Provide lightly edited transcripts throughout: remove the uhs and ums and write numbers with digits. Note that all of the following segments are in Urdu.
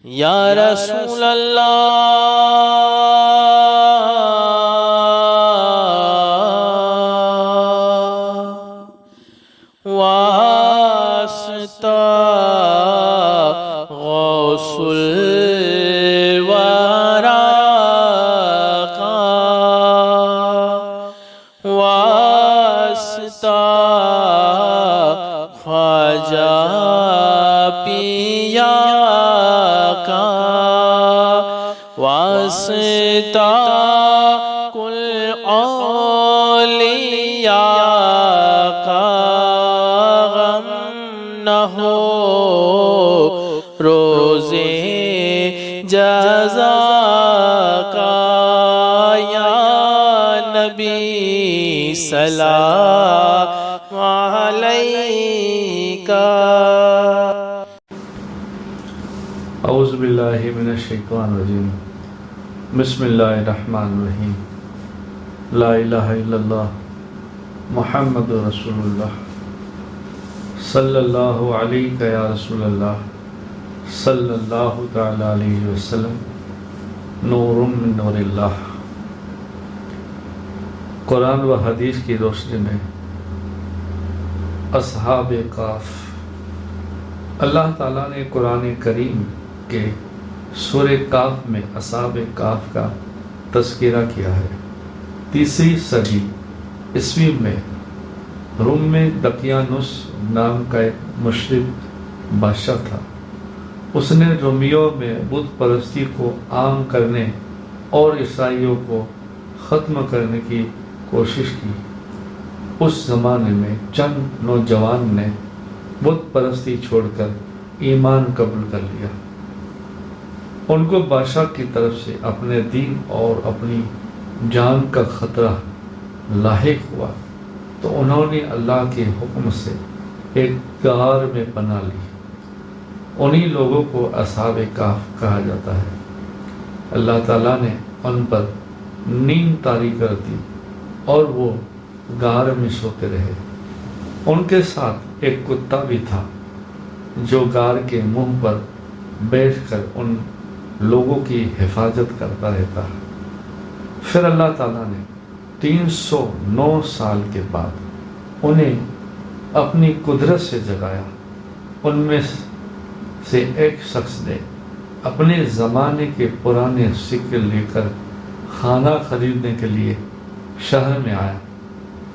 یا رسول اللہ واسطہ غوث الورا کا واسطہ خواجہ پیا کا واسطہ کل اولیاء کا غم نہ ہو روزے جزا کا یا نبی سلام علیکہ۔ اعوذ باللہ من الشیطان الرجیم، بسم اللہ الرحمن الرحیم، لا الہ الا اللہ محمد رسول اللہ، صلی اللہ علیہ یا رسول اللہ، صلی اللہ تعالی علیہ وسلم، نور من نور اللہ۔ قرآن و حدیث کی روشنی میں اصحاب کاف، اللہ تعالیٰ نے قرآن کریم کے سورہ کاف میں اصحاب کاف کا تذکرہ کیا ہے۔ تیسری صدی عیسوی میں روم میں دقیانوس نام کا ایک مشرک بادشاہ تھا۔ اس نے رومیوں میں بت پرستی کو عام کرنے اور عیسائیوں کو ختم کرنے کی کوشش کی۔ اس زمانے میں چند نوجوان نے بت پرستی چھوڑ کر ایمان قبول کر لیا۔ ان کو بادشاہ کی طرف سے اپنے دین اور اپنی جان کا خطرہ لاحق ہوا تو انہوں نے اللہ کے حکم سے ایک غار میں پناہ لی۔ انہی لوگوں کو اصحاب کہف کہا جاتا ہے۔ اللہ تعالیٰ نے ان پر نیند طاری کر دی اور وہ غار میں سوتے رہے۔ ان کے ساتھ ایک کتا بھی تھا جو غار کے منہ پر بیٹھ کر ان لوگوں کی حفاظت کرتا رہتا۔ پھر اللہ تعالیٰ نے 309 سال کے بعد انہیں اپنی قدرت سے جگایا۔ ان میں سے ایک شخص نے اپنے زمانے کے پرانے سکے لے کر کھانا خریدنے کے لیے شہر میں آیا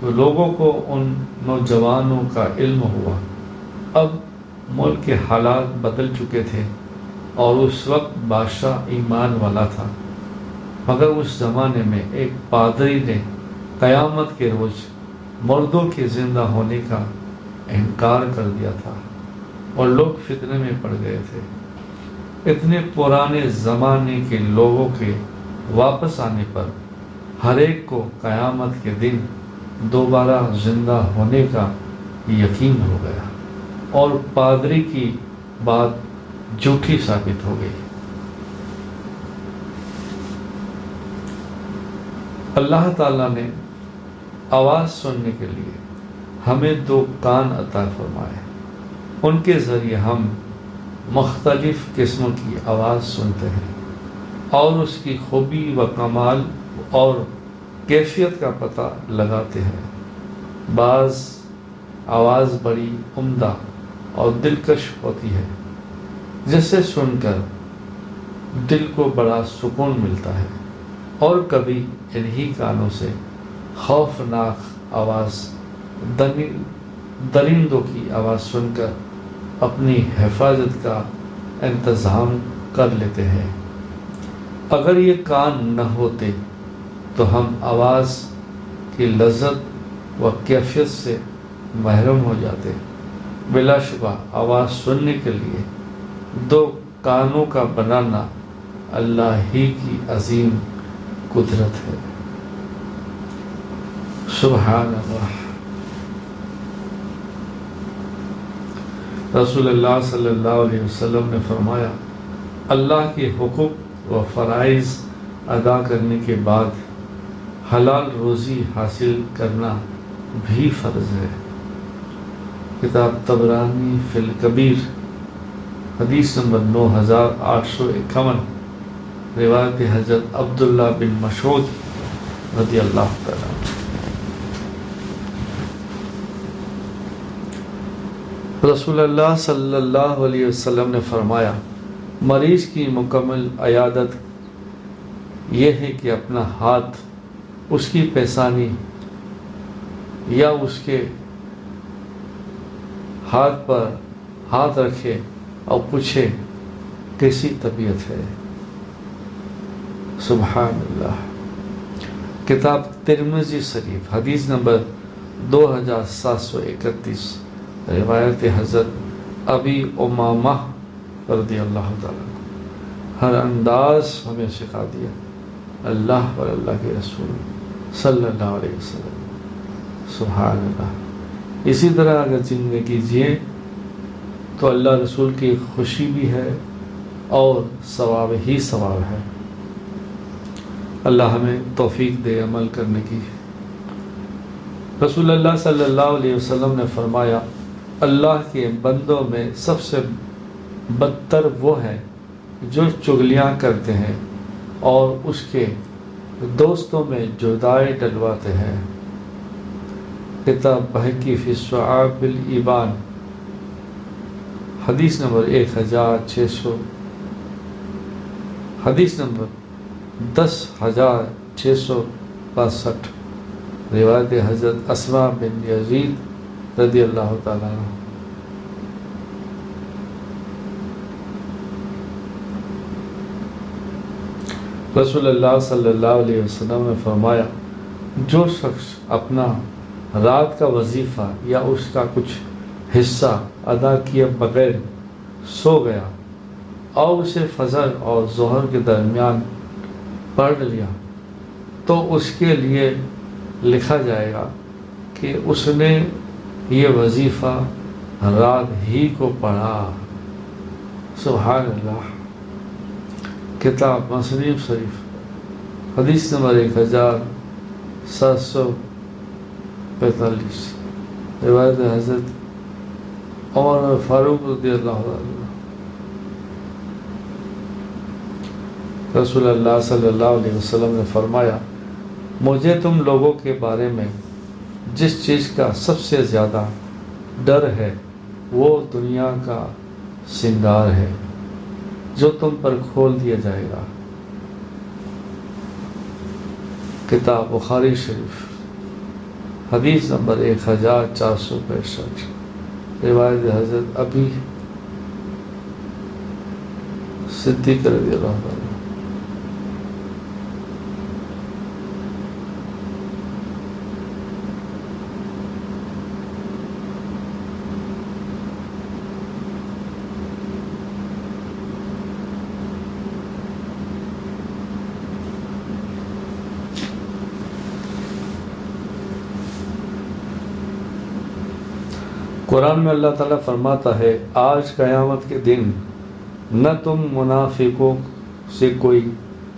تو لوگوں کو ان نوجوانوں کا علم ہوا۔ اب ملک کے حالات بدل چکے تھے اور اس وقت بادشاہ ایمان والا تھا، مگر اس زمانے میں ایک پادری نے قیامت کے روز مردوں کے زندہ ہونے کا انکار کر دیا تھا اور لوگ فتنے میں پڑ گئے تھے۔ اتنے پرانے زمانے کے لوگوں کے واپس آنے پر ہر ایک کو قیامت کے دن دوبارہ زندہ ہونے کا یقین ہو گیا اور پادری کی بات جھوٹی ثابت ہو گئی۔ اللہ تعالیٰ نے آواز سننے کے لیے ہمیں 2 کان عطا فرمائے۔ ان کے ذریعے ہم مختلف قسموں کی آواز سنتے ہیں اور اس کی خوبی و کمال اور کیفیت کا پتہ لگاتے ہیں۔ بعض آواز بڑی عمدہ اور دلکش ہوتی ہے جسے سن کر دل کو بڑا سکون ملتا ہے، اور کبھی انہی کانوں سے خوفناک آواز درندوں کی آواز سن کر اپنی حفاظت کا انتظام کر لیتے ہیں۔ اگر یہ کان نہ ہوتے تو ہم آواز کی لذت و کیفیت سے محروم ہو جاتے۔ بلا شبہ آواز سننے کے لیے 2 کانوں کا بنانا اللہ ہی کی عظیم قدرت ہے۔ سبحان اللہ۔ رسول اللہ صلی اللہ علیہ وسلم نے فرمایا، اللہ کے حقوق و فرائض ادا کرنے کے بعد حلال روزی حاصل کرنا بھی فرض ہے۔ کتاب طبرانی فی الکبیر حدیث نمبر 9851، روایت حضرت عبداللہ بن مسعود رضی اللہ تعالیٰ عنہ۔ رسول اللہ صلی اللہ علیہ وسلم نے فرمایا، مریض کی مکمل عیادت یہ ہے کہ اپنا ہاتھ اس کی پیشانی یا اس کے ہاتھ پر ہاتھ رکھے اور پوچھے کیسی طبیعت ہے۔ سبحان اللہ۔ کتاب ترمذی شریف حدیث نمبر 2731، روایت حضرت ابی امامہ رضی اللہ تعالیٰ عنہ۔ ہر انداز ہمیں سکھا دیا اللہ اور اللہ کے رسول صلی اللہ علیہ وسلم۔ سبحان اللہ۔ اسی طرح اگر زندگی جئے تو اللہ رسول کی خوشی بھی ہے اور ثواب ہی ثواب ہے۔ اللہ ہمیں توفیق دے عمل کرنے کی۔ رسول اللہ صلی اللہ علیہ وسلم نے فرمایا، اللہ کے بندوں میں سب سے بدتر وہ ہے جو چغلیاں کرتے ہیں اور اس کے دوستوں میں جدائی ڈلواتے ہیں۔ کتاب بہقی فی شعاب الایمان حدیث نمبر 1600، حدیث نمبر 10662، روایت حضرت اسماء بن یزید رضی اللہ تعالیٰ عنہ۔ رسول اللہ صلی اللہ علیہ وسلم نے فرمایا، جو شخص اپنا رات کا وظیفہ یا اس کا کچھ حصہ ادا کیے بغیر سو گیا اور اسے فجر اور ظہر کے درمیان پڑھ لیا تو اس کے لیے لکھا جائے گا کہ اس نے یہ وظیفہ رات ہی کو پڑھا۔ سبحان اللہ۔ کتاب مسلم شریف حدیث نمبر 1745، روایت حضرت عمر فاروق رضی اللہ عنہ۔ رسول اللہ صلی اللہ علیہ وسلم نے فرمایا، مجھے تم لوگوں کے بارے میں جس چیز کا سب سے زیادہ ڈر ہے وہ دنیا کا سنگار ہے جو تم پر کھول دیا جائے گا۔ کتاب بخاری شریف حدیث نمبر 1465، روایت حضرت ابی صدیق رضی اللہ عنہ۔ قرآن میں اللہ تعالیٰ فرماتا ہے، آج قیامت کے دن نہ تم منافقوں سے کوئی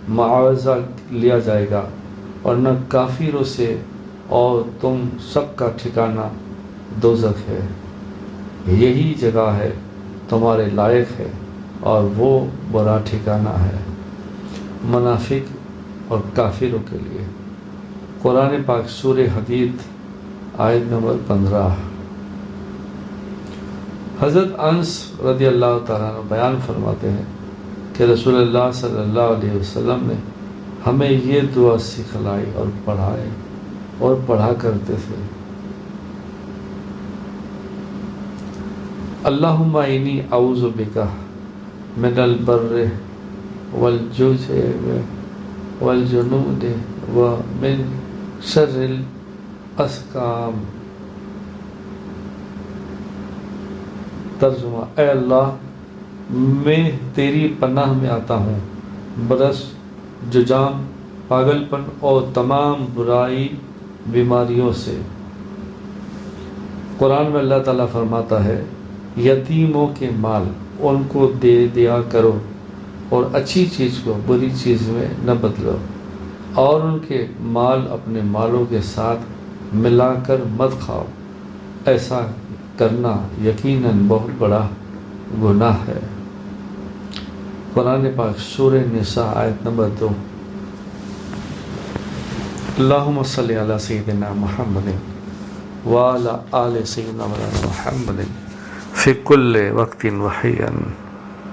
معاوضہ لیا جائے گا اور نہ کافروں سے، اور تم سب کا ٹھکانہ دوزخ ہے، یہی جگہ ہے تمہارے لائق ہے اور وہ برا ٹھکانہ ہے منافق اور کافروں کے لیے۔ قرآن پاک سورہ حدید آیت نمبر 15۔ حضرت انس رضی اللہ تعالیٰ عنہ بیان فرماتے ہیں کہ رسول اللہ صلی اللہ علیہ وسلم نے ہمیں یہ دعا سکھلائی اور پڑھا کرتے تھے، اللہم انی اعوذ بک من البر والجوع والجنود ومن شر الاسقام۔ ترجمہ، اے اللہ میں تیری پناہ میں آتا ہوں برس، ججام، پاگل پن اور تمام برائی بیماریوں سے۔ قرآن میں اللہ تعالیٰ فرماتا ہے، یتیموں کے مال ان کو دے دیا کرو اور اچھی چیز کو بری چیز میں نہ بدلو، اور ان کے مال اپنے مالوں کے ساتھ ملا کر مت کھاؤ، ایسا کرنا یقیناً بہت بڑا گناہ ہے۔ قرآن پاک سورہ نساء آیت نمبر 2۔ اللہم صلی علی سیدنا محمد وعلی آل سیدنا مولانا محمد فی کل وقت وحین۔